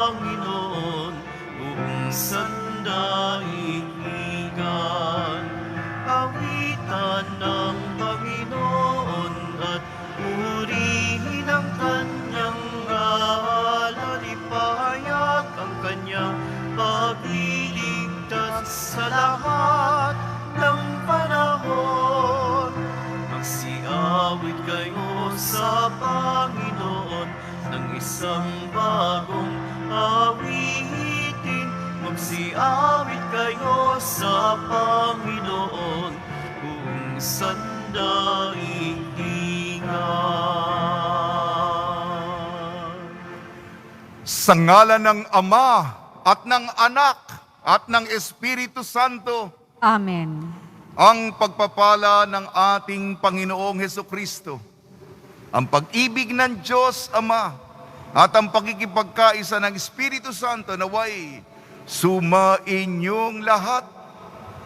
Panginoon, buong sandaigdigan. Awitan ng Panginoon at purihin ang kanyang ngalan. Ipahayag ang kanyang pagliligtas sa lahat ng panahon. Magsiawit kayo sa Panginoon ng isang bagong awitin. Magsiawit kayo sa Panginoon buong sandaigdigan. Sa ngalan ng Ama at ng Anak at ng Espiritu Santo, Amen. ang pagpapala ng ating Panginoong Hesukristo, ang pag-ibig ng Diyos Ama, at ang pakikipagkaisa ng Espiritu Santo naway sumainyong lahat.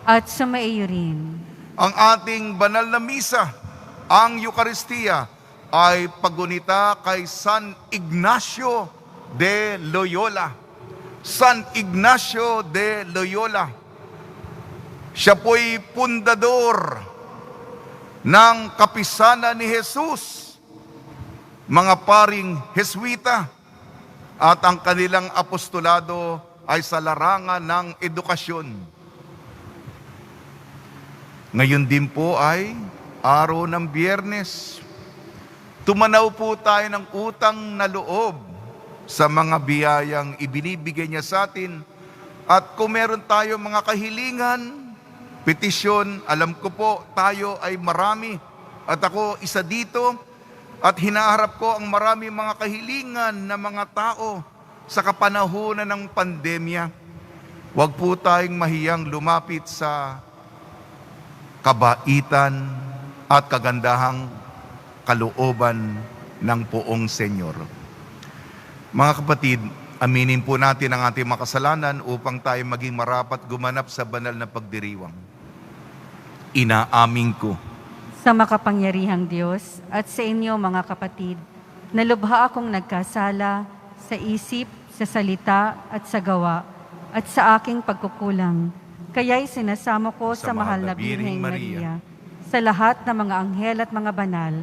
At sumaiyo rin. Ang ating banal na misa, ang Eucharistia, ay paggunita kay San Ignacio de Loyola. San Ignacio de Loyola. Siya po'y pundador ng kapisanan ni Jesus, mga paring Heswita, at ang kanilang apostolado ay sa larangan ng edukasyon. Ngayon din po ay araw ng Biyernes. Tumanaw po tayo ng utang na loob sa mga biyayang ibinibigay niya sa atin. At kung meron tayo mga kahilingan, petisyon, alam ko po tayo ay marami. At ako isa dito. At hinaharap ko ang marami mga kahilingan na mga tao sa kapanahunan ng pandemya. Huwag po tayong mahiyang lumapit sa kabaitan at kagandahang kalooban ng poong Senyor. Mga kapatid, aminin po natin ang ating mga kasalanan upang tayo maging marapat gumanap sa banal na pagdiriwang. Inaamin ko Sa makapangyarihang Diyos at sa inyo mga kapatid, nalubha akong nagkasala sa isip, sa salita at sa gawa at sa aking pagkukulang. Kaya'y sinasamo ko sa mahal na Birheng Maria, sa lahat ng mga anghel at mga banal,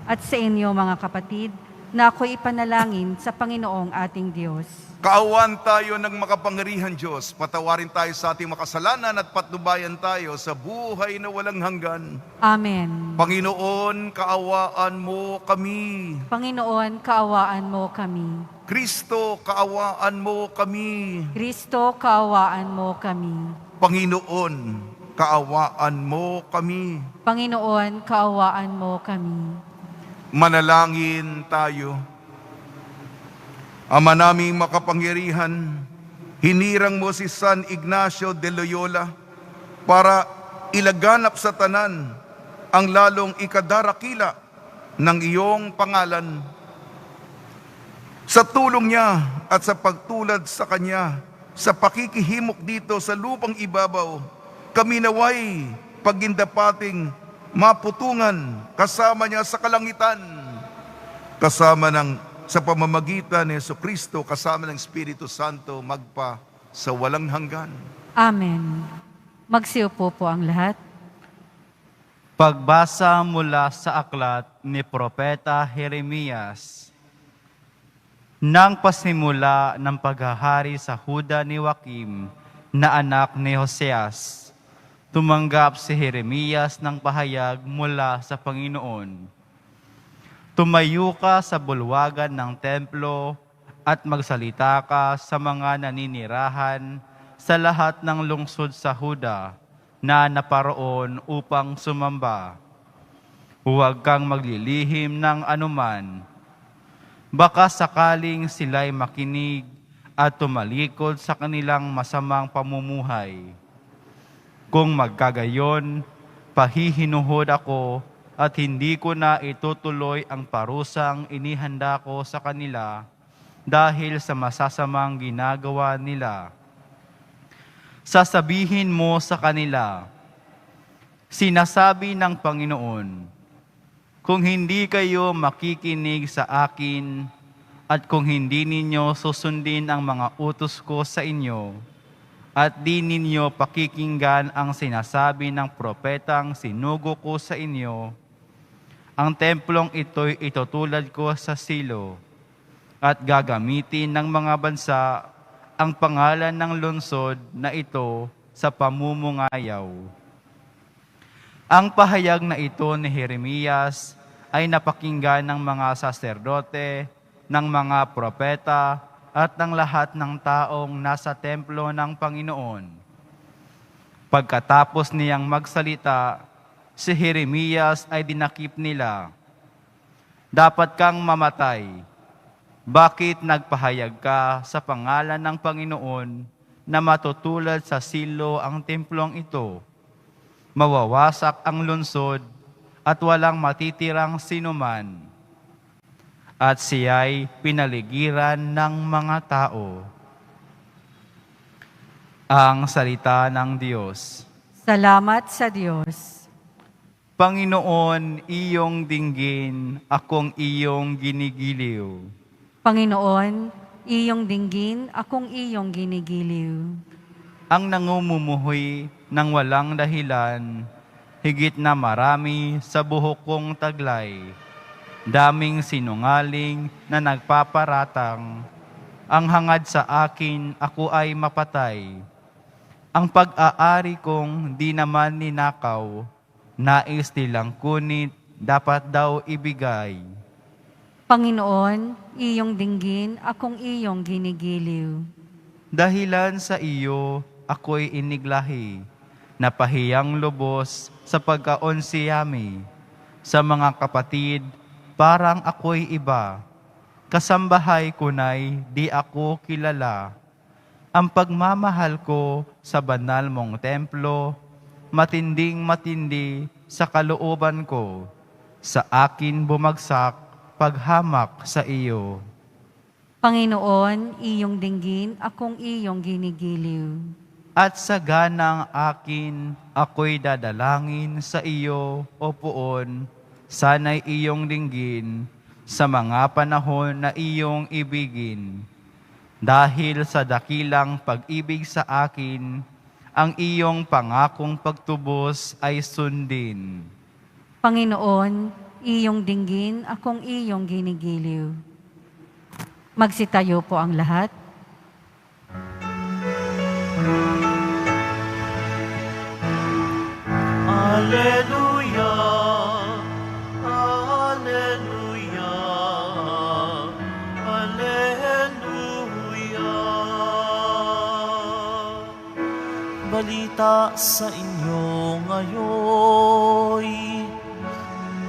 at sa inyo mga kapatid, na ako'y ipanalangin sa Panginoong ating Diyos. Kaawan tayo ng makapangyarihan Diyos, patawarin tayo sa ating makasalanan at patnubayan tayo sa buhay na walang hanggan. Amen. Panginoon, kaawaan mo kami. Panginoon, kaawaan mo kami. Kristo, kaawaan mo kami. Kristo, kaawaan mo kami. Panginoon, kaawaan mo kami. Panginoon, kaawaan mo kami. Manalangin tayo. Ama naming makapangyarihan, hinirang mo si San Ignacio de Loyola para ilaganap sa tanan ang lalong ikadarakila ng iyong pangalan. Sa tulong niya at sa pagtulad sa kanya, sa pakikihimok dito sa lupang ibabaw, kami naway pagindapating maputungan kasama niya sa kalangitan, kasama sa pamamagitan ni Jesucristo, kasama ng Espiritu Santo, magpa sa walang hanggan. Amen. Magsiupo po ang lahat. Pagbasa mula sa aklat ni Propeta Jeremias. Nang pasimula ng paghahari sa Huda ni Joaquim na anak ni Hoseas, tumanggap si Jeremias ng pahayag mula sa Panginoon. Tumayo ka sa bulwagan ng templo at magsalita ka sa mga naninirahan sa lahat ng lungsod sa Huda na naparoon upang sumamba. Huwag kang maglilihim ng anuman. Baka sakaling sila'y makinig at tumalikod sa kanilang masamang pamumuhay. Kung magkagayon, pahihinuhod ako at hindi ko na itutuloy ang parusang inihanda ko sa kanila dahil sa masasamang ginagawa nila. Sasabihin mo sa kanila, sinasabi ng Panginoon, kung hindi kayo makikinig sa akin At kung hindi ninyo susundin ang mga utos ko sa inyo, at di ninyo pakikinggan ang sinasabi ng propetang sinugo ko sa inyo, ang templong ito'y itutulad ko sa silo, at gagamitin ng mga bansa ang pangalan ng lungsod na ito sa pamumungayaw. Ang pahayag na ito ni Jeremias ay napakinggan ng mga saserdote, ng mga propeta, at ng lahat ng taong nasa templo ng Panginoon. Pagkatapos niyang magsalita, si Jeremias ay dinakip nila, "Dapat kang mamatay. Bakit nagpahayag ka sa pangalan ng Panginoon na matutulad sa silo ang templong ito? Mawawasak ang lungsod at walang matitirang sinuman." At siya'y pinaligiran ng mga tao. Ang salita ng Diyos. Salamat sa Diyos. Panginoon, iyong dinggin, akong iyong ginigiliw. Panginoon, iyong dinggin, akong iyong ginigiliw. Ang nangumumuhoy ng walang dahilan, higit na marami sa buhok kong taglay. Daming sinungaling na nagpaparatang, ang hangad sa akin ako ay mapatay. Ang pag-aari kong di naman ninakaw, nais nilang kunit, dapat daw ibigay. Panginoon, iyong dinggin, akong iyong ginigiliw. Dahilan sa iyo, ako'y iniglahi, napahiyang lubos sa pagkaonsiyami. Sa mga kapatid, parang ako'y iba, kasambahay ko na'y di ako kilala. Ang pagmamahal ko sa banal mong templo, matinding matindi sa kalooban ko. Sa akin bumagsak paghamak sa iyo. Panginoon, iyong dinggin, akong iyong ginigiliw. At sa ganang akin, ako'y dadalangin sa iyo, O Poon, sana'y iyong dinggin sa mga panahon na iyong ibigin. Dahil sa dakilang pag-ibig sa akin, ang iyong pangakong pagtubos ay sundin. Panginoon, iyong dinggin, akong iyong ginigiliw. Magsitayo po ang lahat. Alleluia, Alleluia, Alleluia. Balita sa inyo ngayon,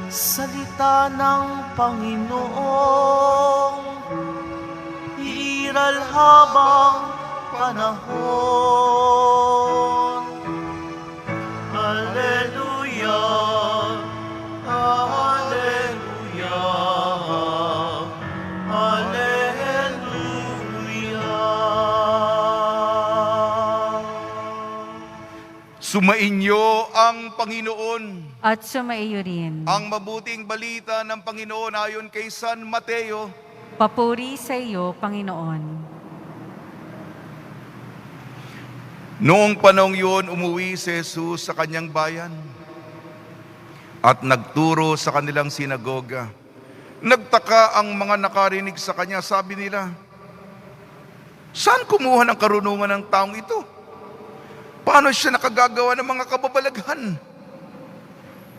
salita ng Panginoon, iiral habang panahon. Alleluia, Alleluia, Alleluia. Sumainyo ang Panginoon. At sumaiyo rin. Ang mabuting balita ng Panginoon ayon kay San Mateo. Papuri sa iyo, Panginoon. Noong panahong yun, umuwi si Jesus sa kanyang bayan at nagturo sa kanilang sinagoga. Nagtaka ang mga nakarinig sa kanya. Sabi nila, saan kumuha ng karunungan ng taong ito? Paano siya nakagagawa ng mga kababalaghan?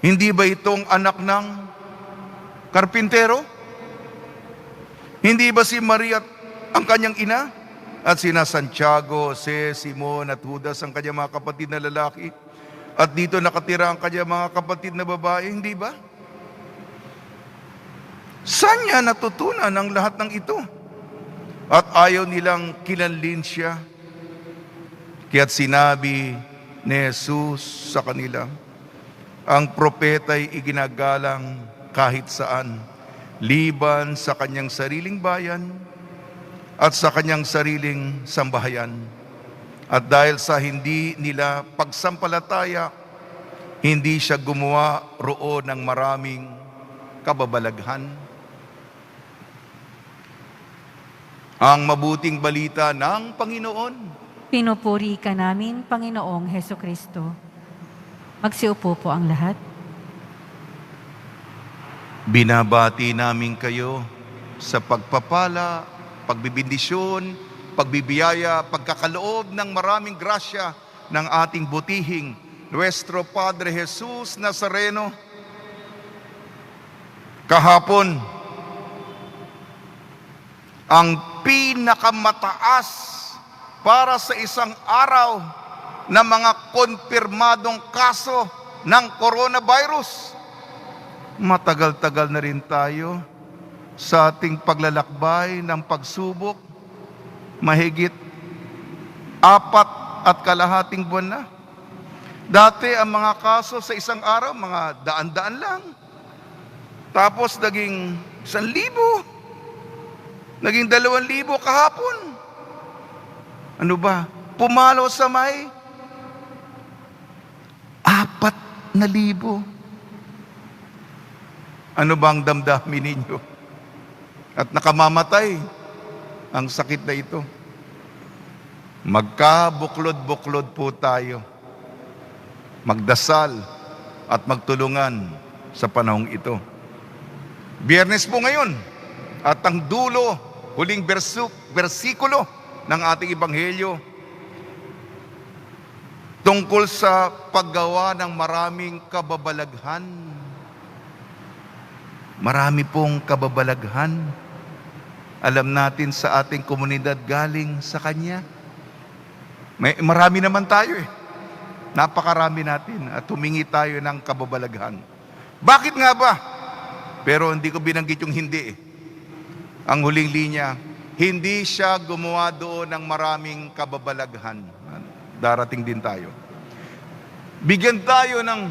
Hindi ba itong anak ng karpintero? Hindi ba si Maria ang kanyang ina? At sina Santiago, Jose, Simon at Judas ang kanyang mga kapatid na lalaki. At dito nakatira ang kanyang mga kapatid na babae, hindi ba? Saan niya natutunan ang lahat ng ito? At ayaw nilang kilanlin siya. Kaya't sinabi ni Jesus sa kanila, ang propeta'y iginagalang kahit saan, liban sa kanyang sariling bayan at sa kanyang sariling sambahayan. At dahil sa hindi nila pagsampalataya, hindi siya gumawa roon ng maraming kababalaghan. ang mabuting balita ng Panginoon. Pinupuri ka namin, Panginoong Heso Kristo. Magsiupo po ang lahat. Binabati namin kayo sa pagpapala, pagbibindisyon, pagbibiyaya, pagkakaloob ng maraming grasya ng ating butihing Nuestro Padre Jesus Nazareno. Kahapon, ang pinakamataas para sa isang araw na mga konfirmadong kaso ng coronavirus. Matagal-tagal na rin tayo sa ating paglalakbay ng pagsubok. Mahigit 4.5 buwan na. Dati ang mga kaso sa isang araw, mga daan-daan lang. Tapos naging 1,000. Naging 2,000 kahapon. Ano ba? Pumalo sa may 4,000. Ano bang damdamin ninyo? At nakamamatay ang sakit na ito. Magkabuklod-buklod po tayo. Magdasal at magtulungan sa panahong ito. Biyernes po ngayon at ang dulo, huling bersikulo ng ating Ebanghelyo tungkol sa paggawa ng maraming kababalaghan. Marami pong kababalaghan. Alam natin sa ating komunidad galing sa Kanya. Marami naman tayo eh. Napakarami natin at humingi tayo ng kababalaghan. Bakit nga ba? Pero hindi ko binanggit yung hindi eh. Ang huling linya, hindi siya gumawa doon ng maraming kababalaghan. Darating din tayo. Bigyan tayo ng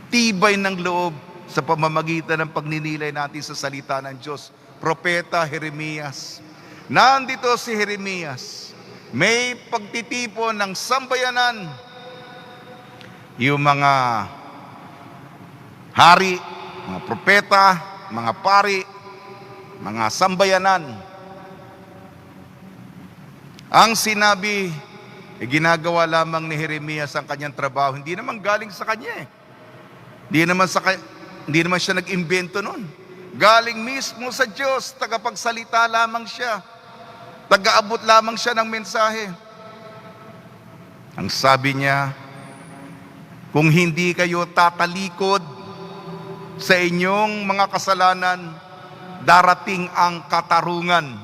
tibay ng loob sa pamamagitan ng pagninilay natin sa salita ng Diyos. Propeta Jeremias. Nandito si Jeremias. May pagtitipon ng sambayanan. Yung mga hari, mga propeta, mga pari, mga sambayanan. Ang sinabi, ginagawa lamang ni Jeremias ang kanyang trabaho. Hindi naman galing sa kanya eh. Hindi naman siya nag-imbento nun. Galing mismo sa Diyos, tagapagsalita lamang siya. Taga-abot lamang siya ng mensahe. Ang sabi niya, kung hindi kayo tatalikod sa inyong mga kasalanan, darating ang katarungan.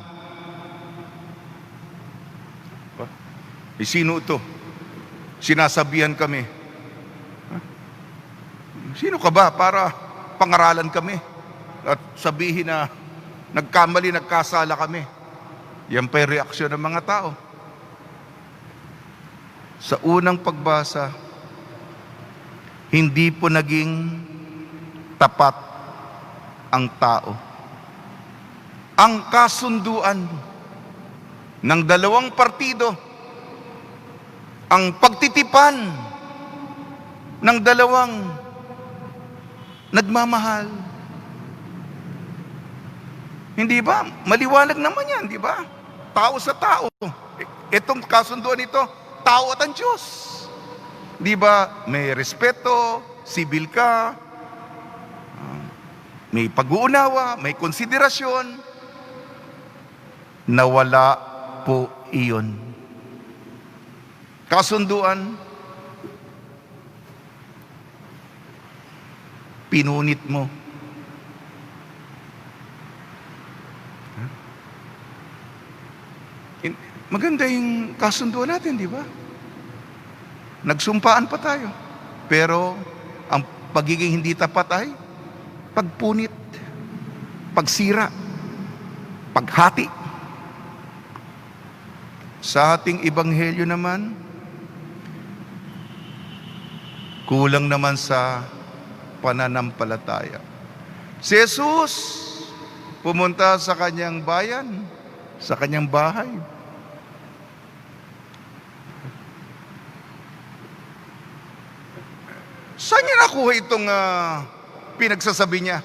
Sino ito? Sinasabihan kami. Sino ka ba para pangaralan kami at sabihin na nagkamali, nagkasala kami? Yan pa yung reaksyon ng mga tao. Sa unang pagbasa, hindi po naging tapat ang tao. Ang kasunduan ng dalawang partido, ang pagtitipan ng dalawang nagmamahal. Hindi ba? Maliwanag naman yan, di ba? Tao sa tao. Itong kasunduan nito, tao at ang Diyos. Di ba? May respeto, sibil ka, may pag-uunawa, may konsiderasyon. Nawala po iyon. Kasunduan, pinunit mo. Maganda yung kasunduan natin, di ba? Nagsumpaan pa tayo. Pero ang pagiging hindi tapat ay pagpunit, pagsira, paghati. Sa ating ebanghelyo naman, kulang naman sa pananampalataya. Si Jesus pumunta sa kanyang bayan, sa kanyang bahay. Saan niya nakuha itong pinagsasabi niya?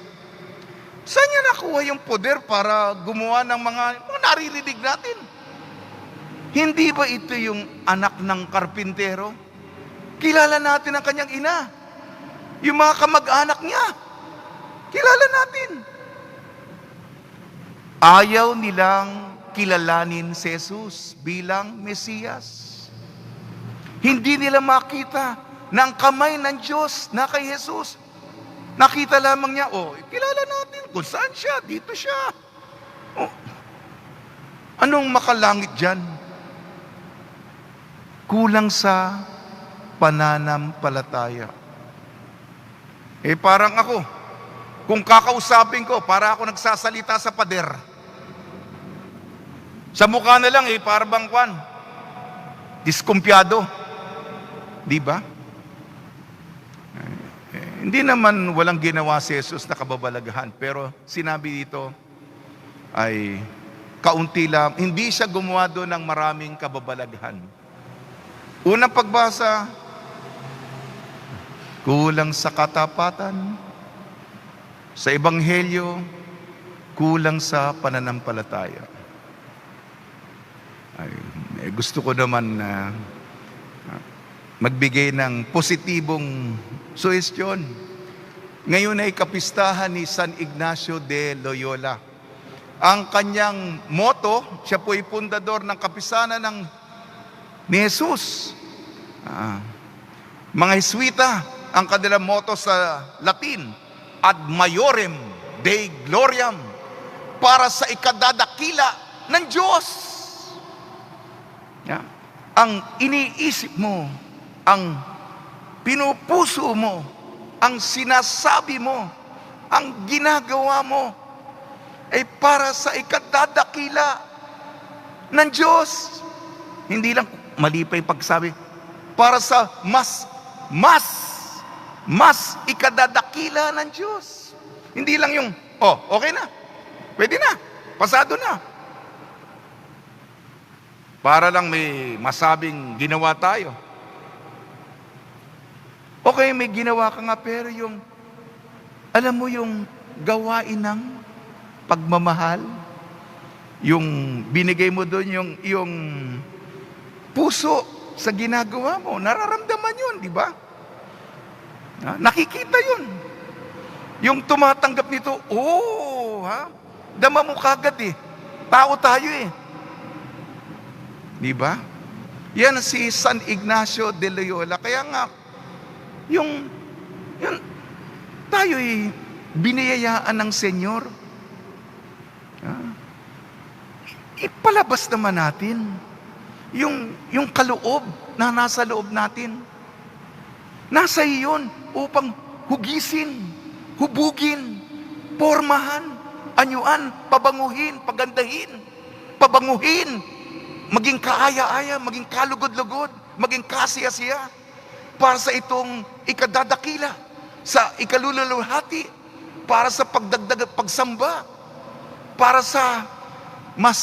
Saan niya nakuha yung poder para gumawa ng mga naririnig natin? Hindi ba ito yung anak ng karpintero? Kilala natin ang kanyang ina. Yung mga kamag-anak niya. Kilala natin. Ayaw nilang kilalanin si Jesus bilang Mesiyas. Hindi nila makita na ang kamay ng Diyos na kay Jesus. Nakita lamang niya, kilala natin kung saan siya, dito siya. Anong makalangit dyan? Kulang sa pananampalataya. Parang ako, kung kakausapin ko, para ako nagsasalita sa pader. Sa mukha na lang, para bang kwan, diskumpiyado. Di ba? Hindi naman walang ginawa si Jesus na kababalaghan, pero sinabi dito ay kaunti lang. Hindi siya gumawa doon ng maraming kababalaghan. Unang pagbasa, kulang sa katapatan, sa ebanghelyo, kulang sa pananampalataya. Gusto ko naman na magbigay ng positibong suhestyon. Ngayon ay kapistahan ni San Ignacio de Loyola. Ang kanyang motto, siya po ay pundador ng kapistahan ni Jesus. Mga Jesuita, ang kanilang motto sa Latin, ad maiorem Dei gloriam, para sa ikadadakila ng Diyos. Ang iniisip mo, ang pinupuso mo, ang sinasabi mo, ang ginagawa mo, ay para sa ikadadakila ng Diyos. Hindi lang mali pa yung pagsabi, para sa mas ikadadakila ng Diyos. Hindi lang yung, okay na, pwede na, pasado na. Para lang may masabing ginawa tayo. Okay, may ginawa ka nga, pero yung, alam mo yung gawain ng pagmamahal, yung binigay mo doon, yung puso sa ginagawa mo, nararamdaman yun, di ba? Nakikita yun. Yung tumatanggap nito, dama mo kagad tao tayo di ba? Yan si San Ignacio de Loyola. Kaya nga, yung tayo'y biniyayaan ng Senyor. Ipalabas naman natin yung kaloob na nasa loob natin. Nasa iyon upang hugisin, hubugin, pormahan, anyuan, pabanguhin, pagandahin, maging kaaya-aya, maging kalugod-lugod, maging kasiya-siya, para sa itong ikadadakila, sa ikalululuhati, para sa pagdagdag at pagsamba, para sa mas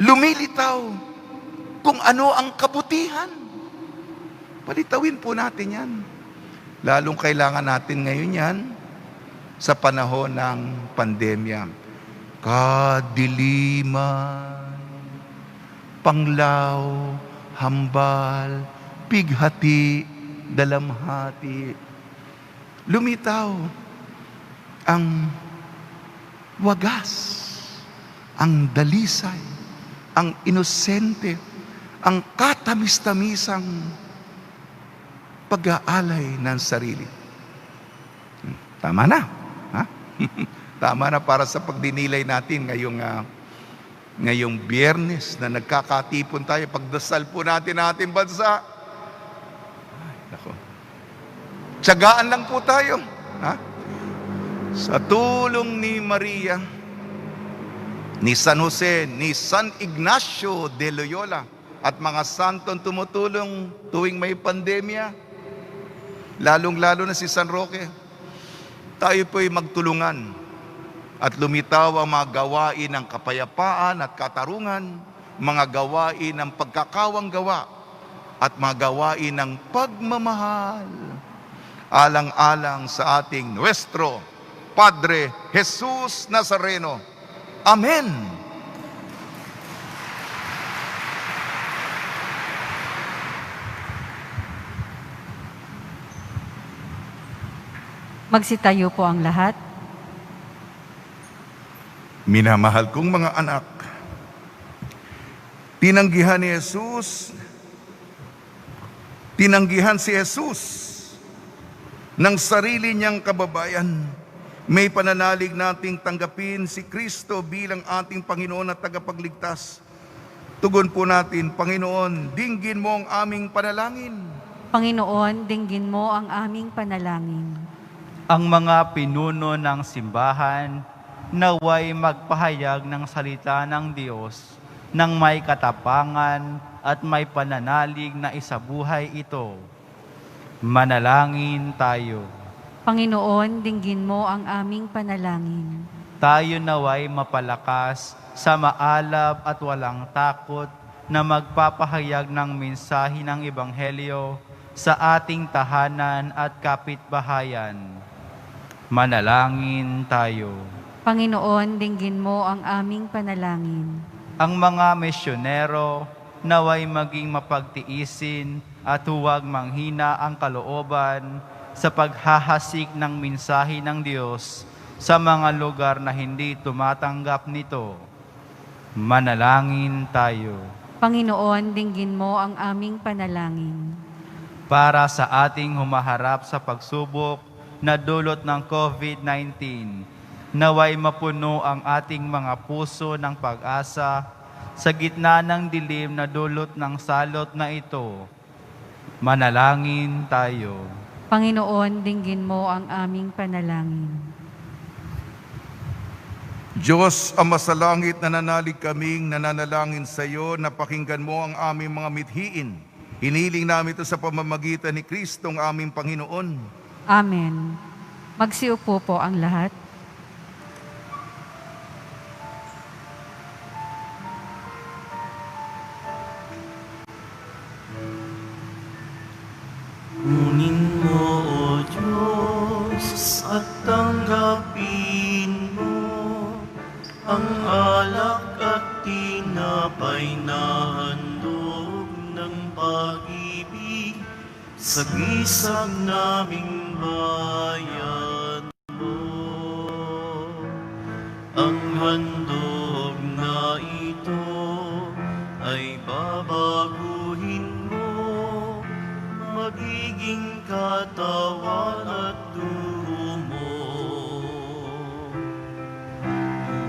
lumilitaw kung ano ang kabutihan. Palitawin po natin yan. Lalong kailangan natin ngayon yan sa panahon ng pandemya. Kadiliman, panglaw, hambal, pighati, dalamhati. Lumitaw ang wagas, ang dalisay, ang inosente, ang katamis-tamisang pag-aalay ng sarili. Tama na. Tama na para sa pagdinilay natin ngayong Biyernes na nagkakatipon tayo, pagdasal po natin ating bansa. Tiyagaan lang po tayo. Sa tulong ni Maria, ni San Jose, ni San Ignacio de Loyola, at mga santong tumutulong tuwing may pandemya, lalong-lalo na si San Roque, tayo po'y magtulungan at lumitaw ang mga gawain ng kapayapaan at katarungan, mga gawain ng pagkakawang-gawa, at mga gawain ng pagmamahal, alang-alang sa ating nuestro Padre Jesus Nazareno. Amen. Magsitayo po ang lahat. Minamahal kong mga anak, tinanggihan si Jesus ng sarili niyang kababayan. May pananalig nating tanggapin si Kristo bilang ating Panginoon at tagapagligtas. Tugon po natin, Panginoon, dinggin mo ang aming panalangin. Panginoon, dinggin mo ang aming panalangin. Ang mga pinuno ng simbahan naway magpahayag ng salita ng Diyos nang may katapangan at may pananalig na isabuhay ito. Manalangin tayo. Panginoon, dinggin mo ang aming panalangin. Tayo naway mapalakas sa maalab at walang takot na magpapahayag ng mensahe ng Ebanghelyo sa ating tahanan at kapitbahayan. Manalangin tayo. Panginoon, dinggin mo ang aming panalangin. Ang mga misyonero naway maging mapagtiisin at huwag manghina ang kalooban sa paghahasik ng mensahe ng Diyos sa mga lugar na hindi tumatanggap nito. Manalangin tayo. Panginoon, dinggin mo ang aming panalangin. Para sa ating humaharap sa pagsubok na dulot ng COVID-19, naway mapuno ang ating mga puso ng pag-asa sa gitna ng dilim na dulot ng salot na ito. Manalangin tayo. Panginoon, dinggin mo ang aming panalangin. Diyos, Ama sa langit, nananalig kaming nananalangin sa iyo na pakinggan mo ang aming mga mithiin. Hiniling namin ito sa pamamagitan ni Kristong aming Panginoon. Amen. Magsiupo po ang lahat. Kunin mo, O Diyos, at tanggapin mo ang alak at tinapay na handog ng pag-ibig sa gisag naming bayan mo. Ang handog na ito ay babaguhin mo, magiging katawan at dugo mo.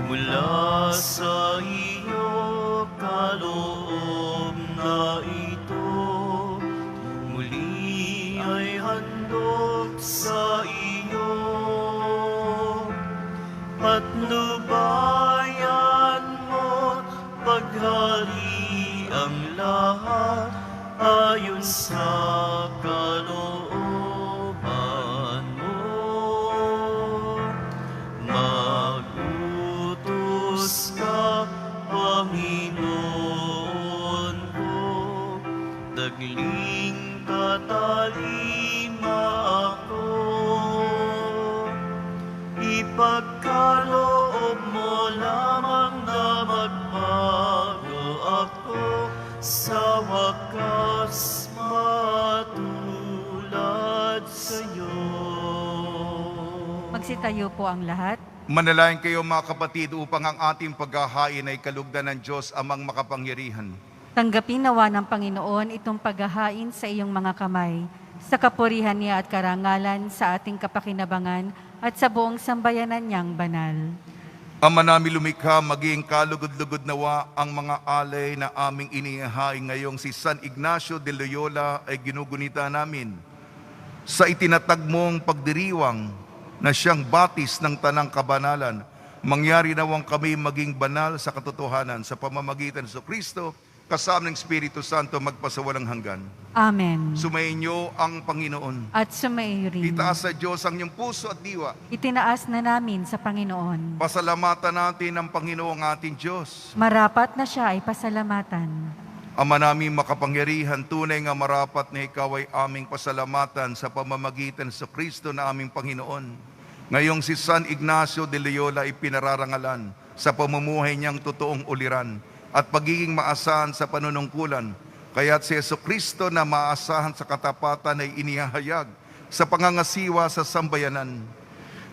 Mula sa iyo kaloob na ito, muli ay handog sa iyo. Patnubayan mo, paghari ang lahat ayon sa kalooban mo. Magutos ka, Panginoon ko, dagling katalima ako. Ipagkaloob mo lamang na magbago ako, sa wakas matulad sa'yo. Magsitayo po ang lahat. Manalangin kayo mga kapatid upang ang ating paghahain ay kalugdan ng Diyos amang makapangyarihan. Tanggapin nawa ng Panginoon itong paghahain sa iyong mga kamay, sa kapurihan niya at karangalan sa ating kapakinabangan at sa buong sambayanan niyang banal. Ama namin lumikha, maging kalugod-lugod nawa ang mga alay na aming inihahain ngayong si San Ignacio de Loyola ay ginugunita namin. Sa itinatag mong pagdiriwang na siyang batis ng tanang kabanalan, mangyari nawang kami maging banal sa katotohanan sa pamamagitan sa Kristo, kasama ng Espiritu Santo magpasawalang hanggan. Amen. Sumainyo ang Panginoon. At sumaiyo rin. Itaas sa Diyos ang iyong puso at diwa. Itinaas na namin sa Panginoon. Pasalamatan natin ang Panginoong ating Diyos. Marapat na siya ay pasalamatan. Ama namin makapangyarihan, tunay nga marapat na ikaw ay aming pasalamatan sa pamamagitan sa Kristo na aming Panginoon. Ngayong si San Ignacio de Loyola ay pinararangalan sa pamumuhay niyang totoong uliran at pagiging maasahan sa panunungkulan, kaya't si Jesucristo na maasahan sa katapatan ay inihahayag sa pangangasiwa sa sambayanan.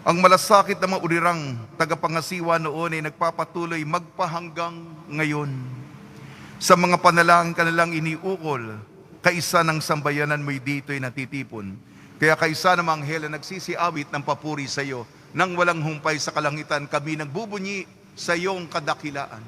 Ang malasakit na mga ulirang tagapangasiwa noon ay nagpapatuloy magpahanggang ngayon. Sa mga panalangin ka nalang iniukol, kaisa ng sambayanan mo'y dito'y natitipon. Kaya kaisa ng mga anghel na nagsisiawit ng papuri sa iyo, nang walang humpay sa kalangitan, kami nagbubunyi sa iyong kadakilaan.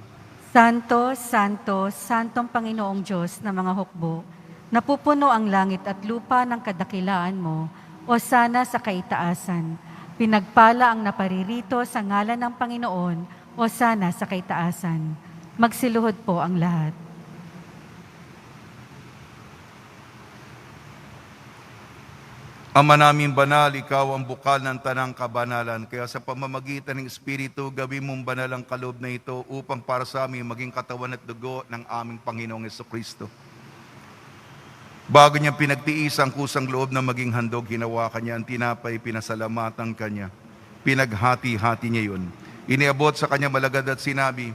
Santo, Santo, Santong Panginoong Diyos ng mga hukbo, napupuno ang langit at lupa ng kadakilaan mo, o sana sa kaitaasan. Pinagpala ang naparirito sa ngalan ng Panginoon, o sana sa kaitaasan. Magsiluhod po ang lahat. Ama namin banal, ikaw ang bukal ng tanang kabanalan. Kaya sa pamamagitan ng Espiritu, gawin mong banal ang kaloob na ito upang para sa amin maging katawan at dugo ng aming Panginoong Jesucristo. Bago niya pinagtiis ang kusang loob na maging handog, hinawakan niya ang tinapay, pinasalamatan kanya. Pinaghati-hati niya yun. Iniabot sa kanya malagad at sinabi,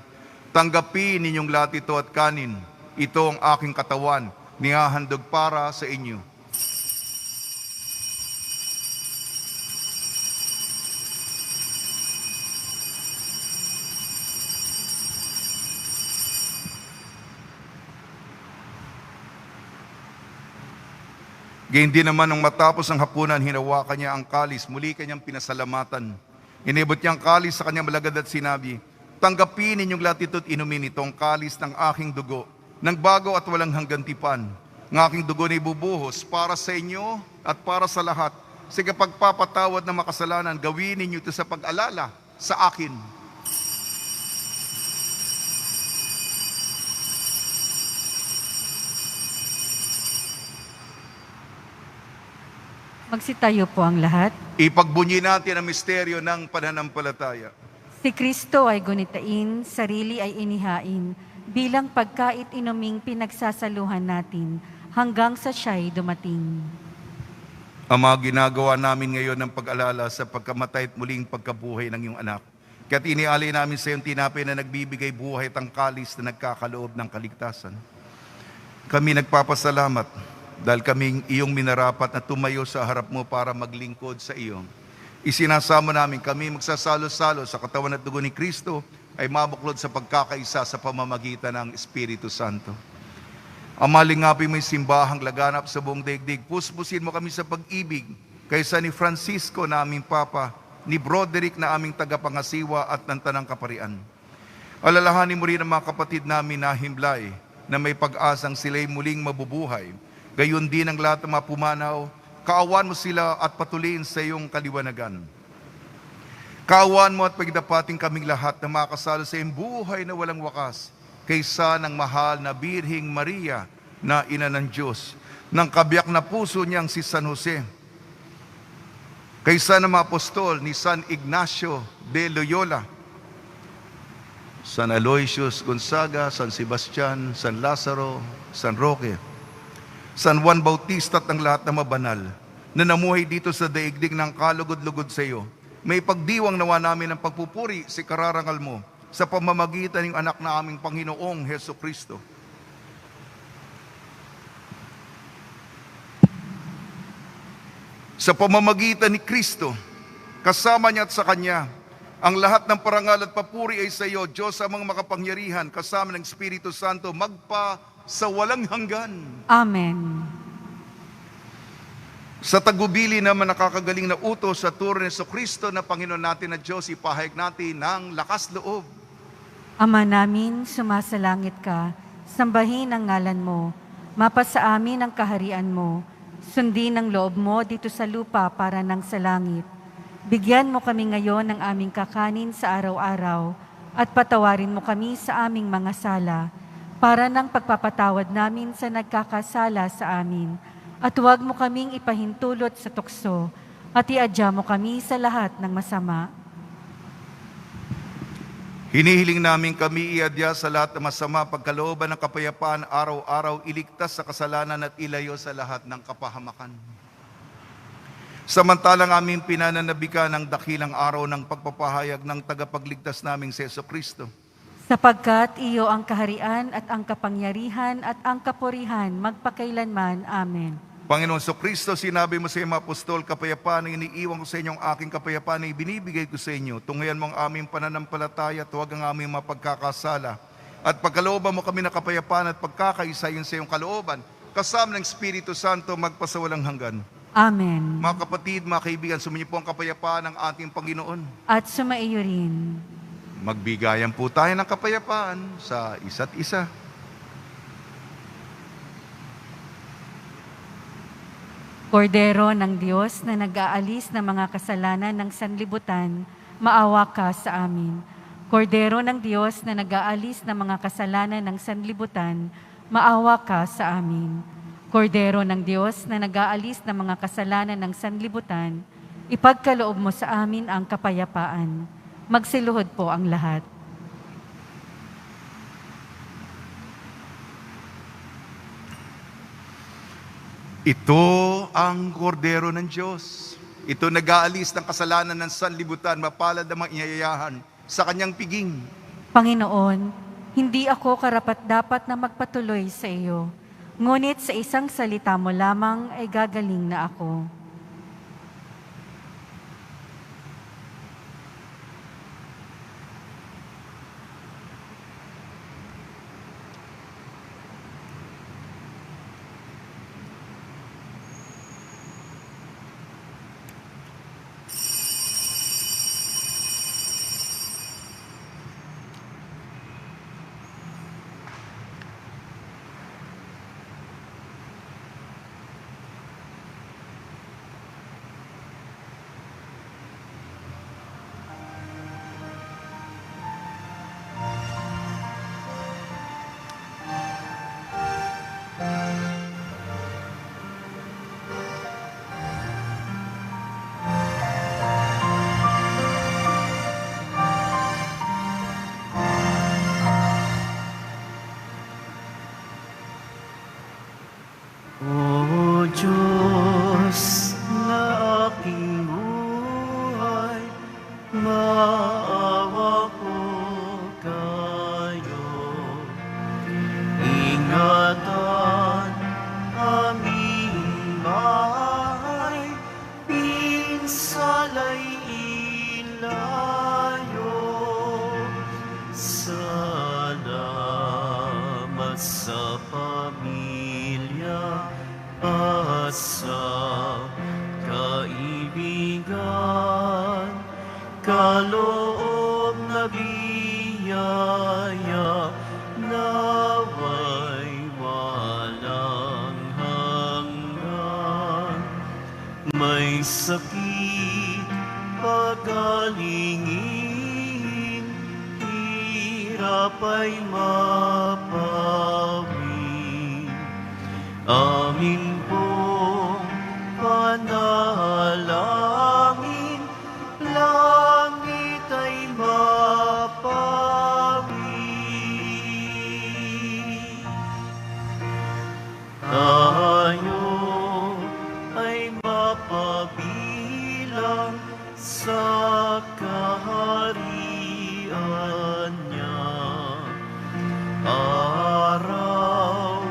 tanggapin ninyong lahat ito at kanin. Ito ang aking katawan, nihahandog para sa inyo. Gayun din naman nung matapos ang hapunan, hinawakan niya ang kalis, muli kanyang pinasalamatan. Inibot niya ang kalis sa kanyang malagad at sinabi, tanggapin ninyong lahat ito at inumin itong kalis ng aking dugo, ng bago at walang hanggang tipan. Ng aking dugo na ibubuhos para sa inyo at para sa lahat. Sa pagpapatawad ng makasalanan, gawin ninyo ito sa pag-alala sa akin. Magsitayo po ang lahat. Ipagbunyi natin ang misteryo ng pananampalataya. Si Kristo ay gunitain, sarili ay inihain, bilang pagkait inuming pinagsasaluhan natin, hanggang sa siya'y dumating. Ama, ginagawa namin ngayon ng pag-alala sa pagkamatay at muling pagkabuhay ng iyong anak. Kaya't inialay namin sa iyong tinapay na nagbibigay buhay at ang kalis na nagkakaloob ng kaligtasan. Kami nagpapasalamat dahil kaming iyong minarapat na tumayo sa harap mo para maglingkod sa iyo. Isinasamo namin kami magsasalo-salo sa katawan at dugo ni Kristo ay mabuklod sa pagkakaisa sa pamamagitan ng Espiritu Santo. Ama, lingapin mo yung simbahang laganap sa buong daigdig. Puspusin mo kami sa pag-ibig kaysa ni Francisco na aming Papa, ni Broderick na aming tagapangasiwa at ng Tanang Kaparian. Alalahanin mo rin ang mga kapatid namin na himlay na may pag-asang sila'y muling mabubuhay. Gayon din ang lahat ng mga pumanaw, kaawan mo sila at patuloyin sa iyong kaliwanagan. Kaawan mo at pagdapating kaming lahat na makasalo sa iyong buhay na walang wakas, kaysa ng mahal na Birhing Maria na ina ng Diyos, ng kabiyak na puso niyang si San Jose, kaysa ng mga apostol ni San Ignacio de Loyola, San Aloysius Gonzaga, San Sebastian, San Lazaro, San Roque, San Juan Bautista at ang lahat na mabanal na namuhay dito sa daigdig ng kalugod-lugod sa iyo. May pagdiwang nawa namin ng pagpupuri sa kararangal mo sa pamamagitan ng anak na aming Panginoong Hesukristo. Sa pamamagitan ni Kristo, kasama niya at sa Kanya, ang lahat ng parangal at papuri ay sa iyo, Diyos amang makapangyarihan, kasama ng Espiritu Santo, magpa sa walang hanggan. Amen. Sa tagubili naman nakakagaling na utos sa turo ni Jesucristo na Panginoon natin na Diyos, ipahayag natin ng lakas loob. Ama namin, sumasalangit ka, sambahin ang ngalan mo, mapasa amin ang kaharian mo, sundin ang loob mo dito sa lupa para nang sa langit. Bigyan mo kami ngayon ng aming kakanin sa araw-araw at patawarin mo kami sa aming mga sala, para ng pagpapatawad namin sa nagkakasala sa amin. At huwag mo kaming ipahintulot sa tukso, at iadya mo kami sa lahat ng masama. Hinihiling namin kami iadya sa lahat ng masama, pagkalooban ng kapayapaan, araw-araw iligtas sa kasalanan at ilayo sa lahat ng kapahamakan. Samantalang aming pinananabikan ang dakilang araw ng pagpapahayag ng tagapagligtas naming si Jesucristo. Sapagkat iyo ang kaharian at ang kapangyarihan at ang kapurihan magpakailanman. Amen. Panginoon Kristo, sinabi mo sa iyong mga apostol, kapayapaan ang iniiwan ko sa inyo, ang aking kapayapaan ay binibigay ko sa inyo. Tunghayan mo ang aming pananampalataya at huwag ang aming mapagkakasala. At pagkalooban mo kami na kapayapaan at pagkakaisayin sa iyong kalooban, kasama ng Espiritu Santo magpasawalang hanggan. Amen. Mga kapatid, mga kaibigan, sumainyo po ang kapayapaan ng ating Panginoon. At sumaiyo rin. Magbigayan po tayo ng kapayapaan sa isa't isa. Kordero ng Diyos na nag-aalis ng mga kasalanan ng sanlibutan, maawa ka sa amin. Kordero ng Diyos na nag-aalis ng mga kasalanan ng sanlibutan, maawa ka sa amin. Kordero ng Diyos na nag-aalis ng mga kasalanan ng sanlibutan, ipagkaloob mo sa amin ang kapayapaan. Magsiluhod po ang lahat. Ito ang kordero ng Diyos. Ito nag-aalis ng kasalanan ng sanlibutan, mapalad ang mga inyayahan sa kanyang piging. Panginoon, hindi ako karapat-dapat na magpatuloy sa iyo. Ngunit sa isang salita mo lamang ay gagaling na ako. O Diyos na aking buhay, maawa po kayo. Ingatan aming bahay, pinsala'y ilayo. Salamat sa pamilya at sa kaibigan, kaloob na biyaya, naway walang hanggan. May sakit, pagalingin, hirap ay mapawi. Amin pong panalangin, langit ay mapawi. Tayo ay mapabilang sa kaharian niya. Araw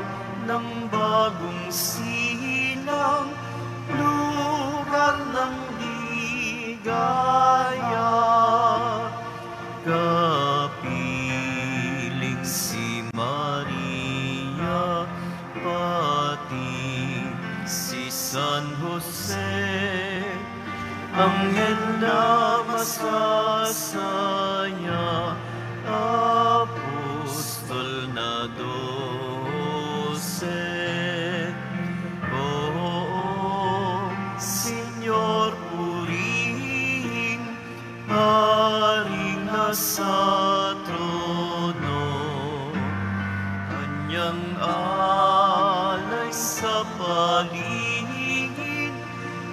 ng bagong silang, lugar ng ligaya. Kapiling si Maria, pati si San Jose, anghel na masasaya, apostol na 12. Oo, Senyor, purihin, haring nasa trono, kanyang alay sa paligid,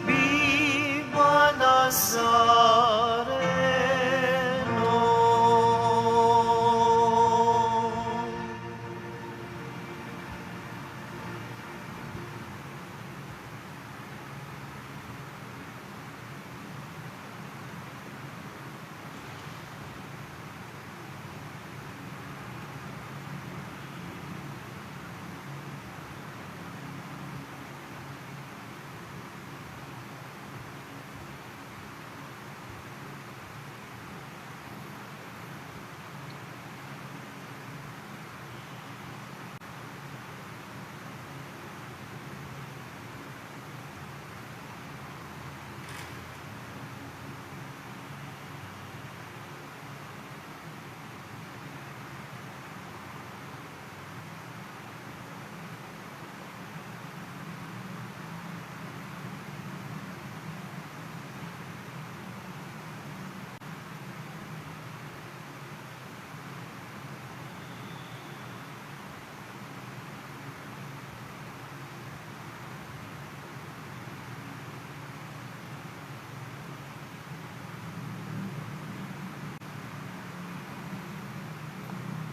Viva Nazareno.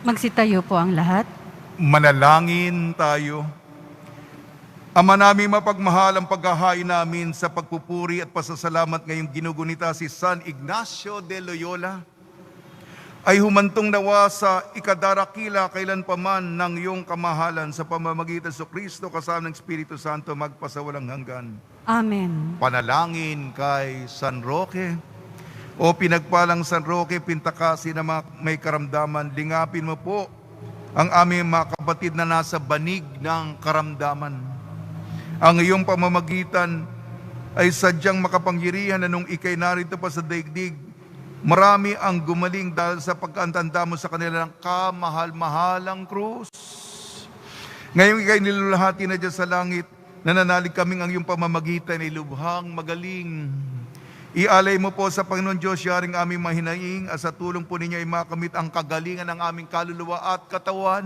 Magsitayo po ang lahat. Manalangin tayo. Ama namin mapagmahal, ang paghahain namin sa pagpupuri at pasasalamat ngayong ginugunita si San Ignacio de Loyola ay humantong nawa sa ikadarakila kailanpaman ng iyong kamahalan sa pamamagitan sa Kristo kasama ng Espiritu Santo magpasawalang hanggan. Amen. Panalangin kay San Roque. O pinagpalang San Roque, pintakasi na may karamdaman, lingapin mo po ang aming mga kapatid na nasa banig ng karamdaman. Ang iyong pamamagitan ay sadyang makapangyarihan na nung ikay narito pa sa daigdig, marami ang gumaling dahil sa pagkantanda mo sa kanilang kamahal-mahalang krus. Ngayong ikay nilulahati na dyan sa langit, nananalig kaming ang iyong pamamagitan ay lubhang magaling. Ialay mo po sa Panginoon Diyos, yaring aming mahinaing, at sa tulong po ninyo ay makamit ang kagalingan ng aming kaluluwa at katawan.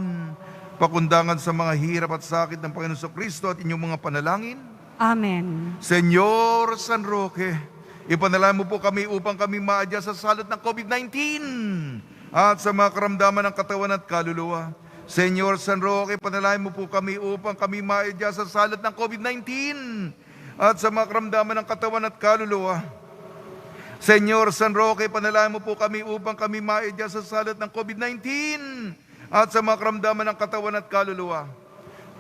Pakundangan sa mga hirap at sakit ng Panginoon sa Kristo at inyong mga panalangin. Amen. Senyor San Roque, ipanalangin mo po kami upang kami maadya sa salot ng COVID-19 at sa mga karamdaman ng katawan at kaluluwa. Senyor San Roque, panalangin mo po kami upang kami maadya sa salot ng COVID-19 at sa mga karamdaman ng katawan at kaluluwa. Senyor San Roque, panalangin mo po kami upang kami maadya sa salot ng COVID-19 at sa mga karamdaman ng katawan at kaluluwa.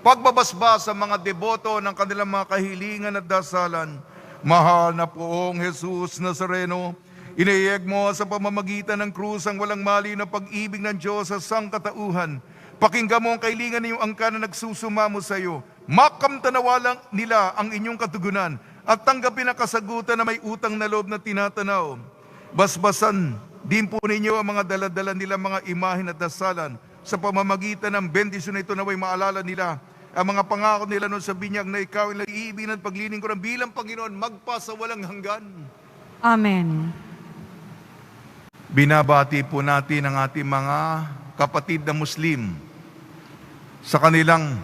Pagbabasba sa mga deboto ng kanilang mga kahilingan at dasalan, mahal na poong Jesus Nazareno, inayeg mo sa pamamagitan ng krus ang walang mali na pag-ibig ng Diyos sa sangkatauhan. Pakinggan mo ang kahilingan ng iyong angkan na nagsusumamo sa iyo. Makamtanawa lang nila ang inyong katugunan at tanggapin ang kasagutan na may utang na loob na tinatanaw. Basbasan din po ninyo ang mga daladala nila mga imahin at dasalan. Sa pamamagitan ng bendisyon na ito naway maalala nila ang mga pangako nila noon sa binyag na ikaw ay nag-iibig at paglilingkuran bilang Panginoon magpasawalang hanggan. Amen. Binabati po natin ang ating mga kapatid na Muslim sa kanilang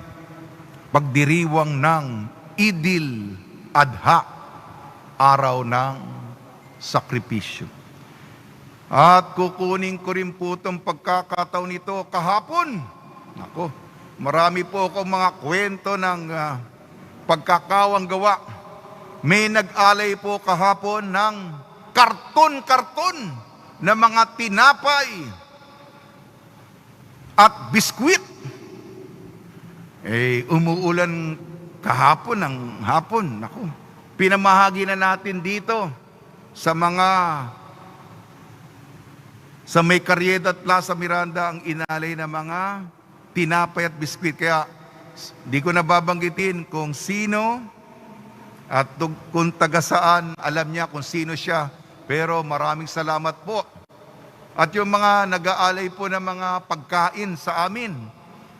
pagdiriwang ng Idil Adha, araw ng sakripisyo. At kukunin ko rin po itong pagkakataon nito kahapon. Ako, marami po akong mga kwento ng pagkakawang gawa. May nag-alay po kahapon ng karton-karton na mga tinapay at biskwit. Umuulan kahapon ng hapon. Ako, pinamahagi na natin dito sa may Carieta at Plaza Miranda ang inalay na mga tinapay at biskwit. Kaya di ko nababanggitin kung sino at kung taga saan, alam niya kung sino siya. Pero maraming salamat po. At yung mga nag-aalay po ng mga pagkain sa amin,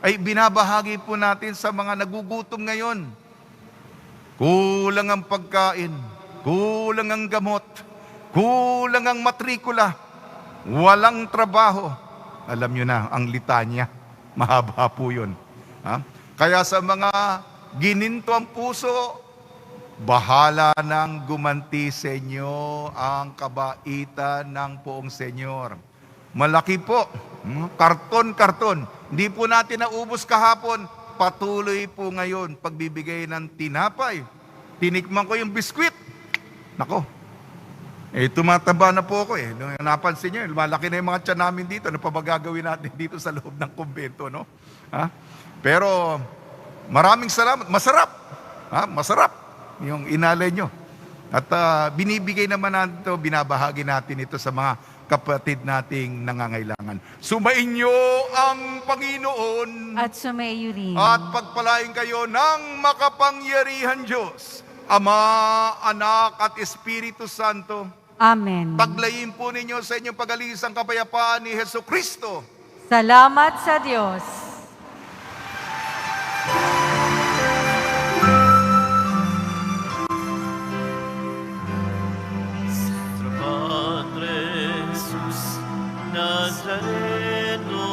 ay binabahagi po natin sa mga nagugutom ngayon. Kulang ang pagkain, kulang ang gamot, kulang ang matrikula, walang trabaho. Alam nyo na, ang litanya, mahaba po yun. Kaya sa mga gininto ang puso, bahala nang gumanti sa inyo ang kabaitan ng poong Senyor. Malaki po, karton-karton. Hindi po natin naubos kahapon, patuloy po ngayon pagbibigay ng tinapay. Tinikman ko yung biskwit. Nako, tumataba na po ako . Napansin nyo, malaki na yung mga tiyan namin dito. Ano pa ba gagawin natin dito sa loob ng kumbento, no? Pero maraming salamat. Masarap. Masarap yung inalay nyo. At binibigay naman natin ito, binabahagi natin ito sa mga kapatid nating nangangailangan. Sumainyo ang Panginoon At sumayo rin. at pagpalain kayo ng makapangyarihan Diyos, Ama, Anak at Espiritu Santo. Amen. Paglayin po ninyo sa inyong pag-alisang kapayapaan ni Hesus Kristo. Salamat sa Diyos. Padre Jesus Nazareno,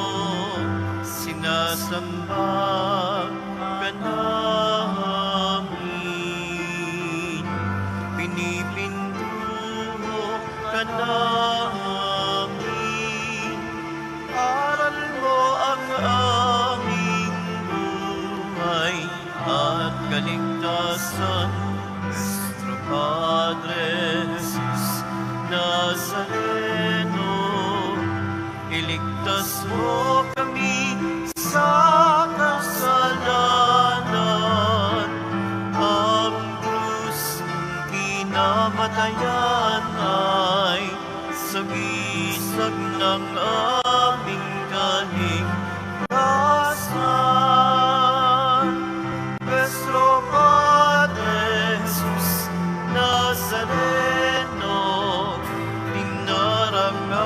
sinasamba ka namin, pinipintuho ka namin, aral mo kaligtasan. Nuestro Padre Jesus Nazareno, iligtas mo kami sa kasalanan. Ang krus ng kinamatayan ay sagisag ng aming kaligtasan. Nuestro Padre Jesus Nazareno, dinarangal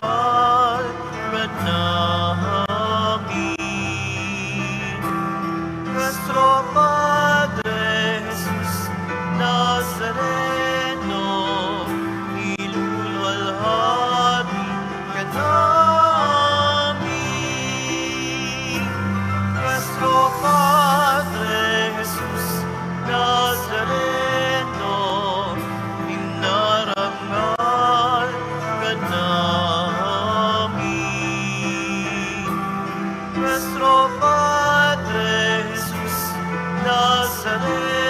ka namin. Nuestro Padre Jesus Nazareno, iluluwalhati ka namin. Nuestro Padre Jesus Nazareno, dinarangal ka namin. Nuestro Padre Jesus Nazareno,